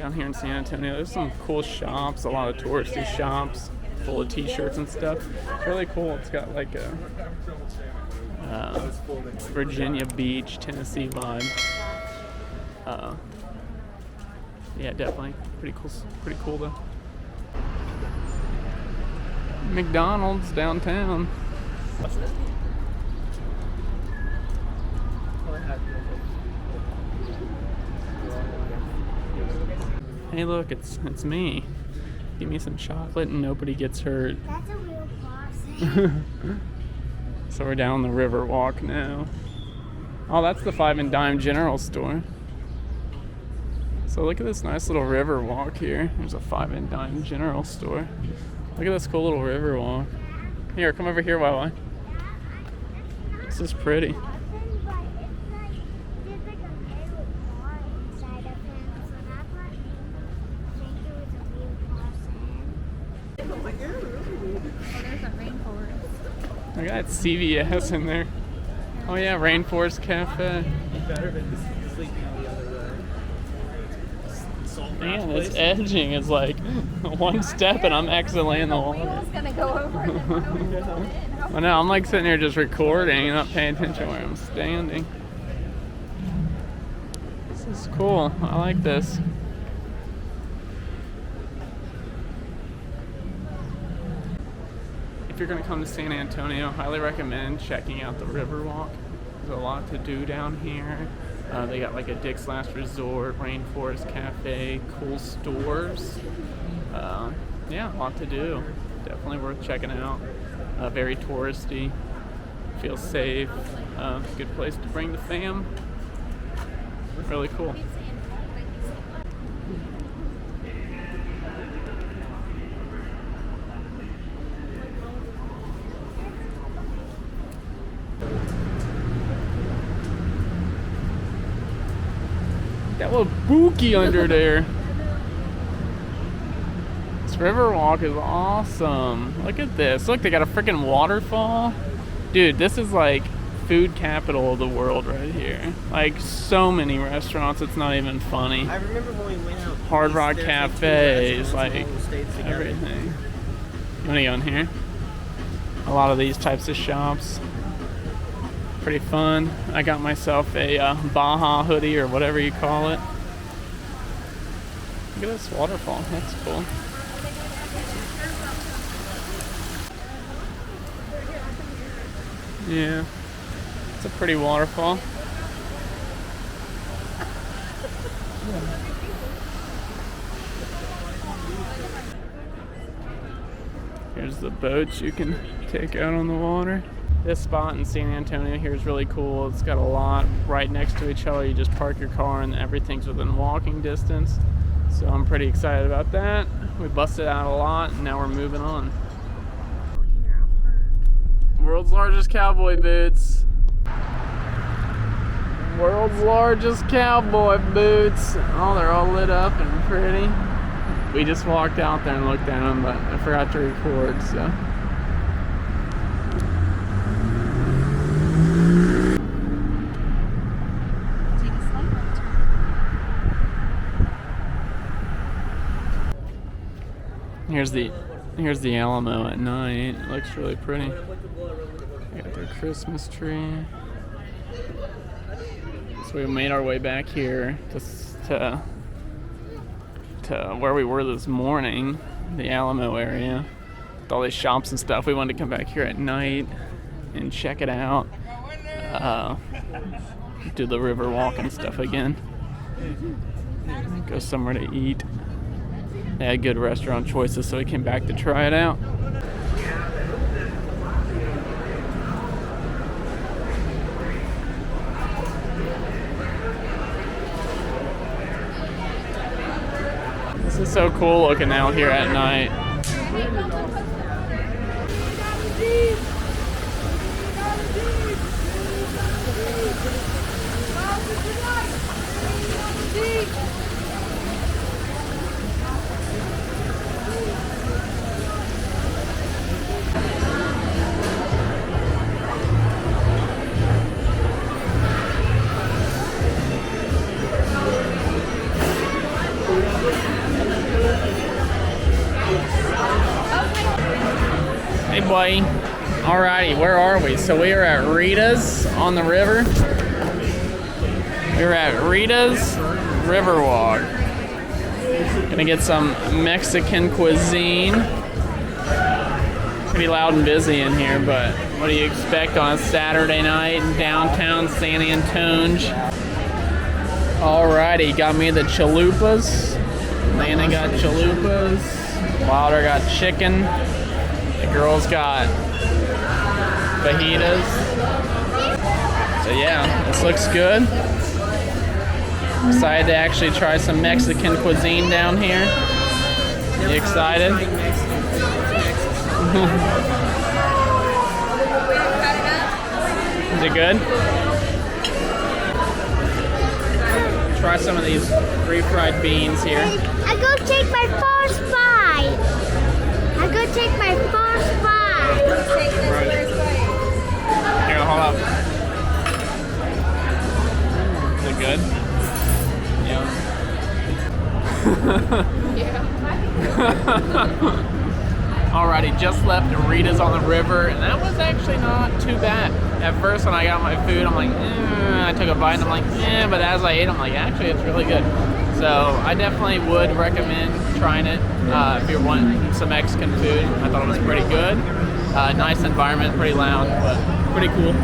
down here in San Antonio. There's some cool shops, a lot of touristy shops full of t-shirts and stuff. It's really cool. It's got like a Virginia Beach, Tennessee vibe. Yeah, definitely pretty cool though. McDonald's downtown. Hey look, it's me. Give me some chocolate and nobody gets hurt. That's a real boss. So we're down the river walk now. Oh, that's the 5 and Dime General Store. So look at this nice little river walk here. There's a 5 and Dime General Store. Look at this cool little river walk. Here, come over here, Wawa. This is pretty. I got CVS in there. Oh yeah, Rainforest Cafe. Man, this edging is like one step and I'm accidentally in the water. Gonna go over. I know, I'm like sitting here just recording and not paying attention where I'm standing. This is cool. I like this. If you're gonna come to San Antonio, highly recommend checking out the Riverwalk. There's a lot to do down here. They got like a Dick's Last Resort, Rainforest Cafe, cool stores. Yeah, a lot to do. Definitely worth checking out. Very touristy. Feels safe. Good place to bring the fam. Really cool. That little bookie under there. This Riverwalk is awesome. Look at this. Look, they got a freaking waterfall. Dude, this is like food capital of the world right here. Like so many restaurants, it's not even funny. I remember when we went out. Hard Rock Cafes, like everything. You wanna go in here? A lot of these types of shops. Pretty fun. I got myself a Baja hoodie or whatever you call it. Look at this waterfall. That's cool. Yeah, it's a pretty waterfall. Here's the boats you can take out on the water. This spot in San Antonio here is really cool. It's got a lot right next to each other. You just park your car and everything's within walking distance. So I'm pretty excited about that. We busted out a lot and now we're moving on. World's largest cowboy boots. World's largest cowboy boots. Oh, they're all lit up and pretty. We just walked out there and looked at them, but I forgot to record, so. Here's the Alamo at night. It looks really pretty. They got their Christmas tree. So we made our way back here to where we were this morning, the Alamo area, with all these shops and stuff. We wanted to come back here at night and check it out. Do the river walk and stuff again. Go somewhere to eat. They had good restaurant choices, so we came back to try it out. This is so cool looking out here at night. Hey, boy. Alrighty, where are we? So we are at Rita's on the river. We're at Rita's Riverwalk. Gonna get some Mexican cuisine. Pretty loud and busy in here, but what do you expect on a Saturday night in downtown San Antonio? Alrighty, got me the chalupas. Lana got chalupas. Wilder got chicken. The girls got fajitas. So yeah, this looks good. Excited to actually try some Mexican cuisine down here. You excited? Is it good? Try some of these refried beans here. I go take my first bite. I go take my first bite. Here, hold up. Is it good? Yeah. Alrighty, just left Rita's on the river, and that was actually not too bad. At first, when I got my food, I'm like, I took a bite, and I'm like, but as I ate, I'm like, actually, it's really good. So I definitely would recommend trying it if you're wanting some Mexican food. I thought it was pretty good. Nice environment, pretty loud, but pretty cool.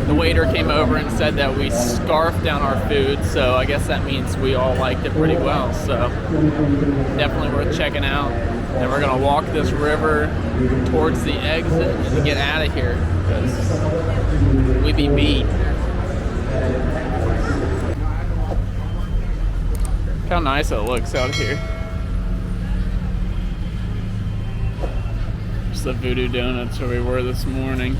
The waiter came over and said that we scarfed down our food, so I guess that means we all liked it pretty well. So definitely worth checking out. And we're gonna walk this river towards the exit and get out of here because we be beat. Look how nice it looks out here. It's the Voodoo Donuts where we were this morning.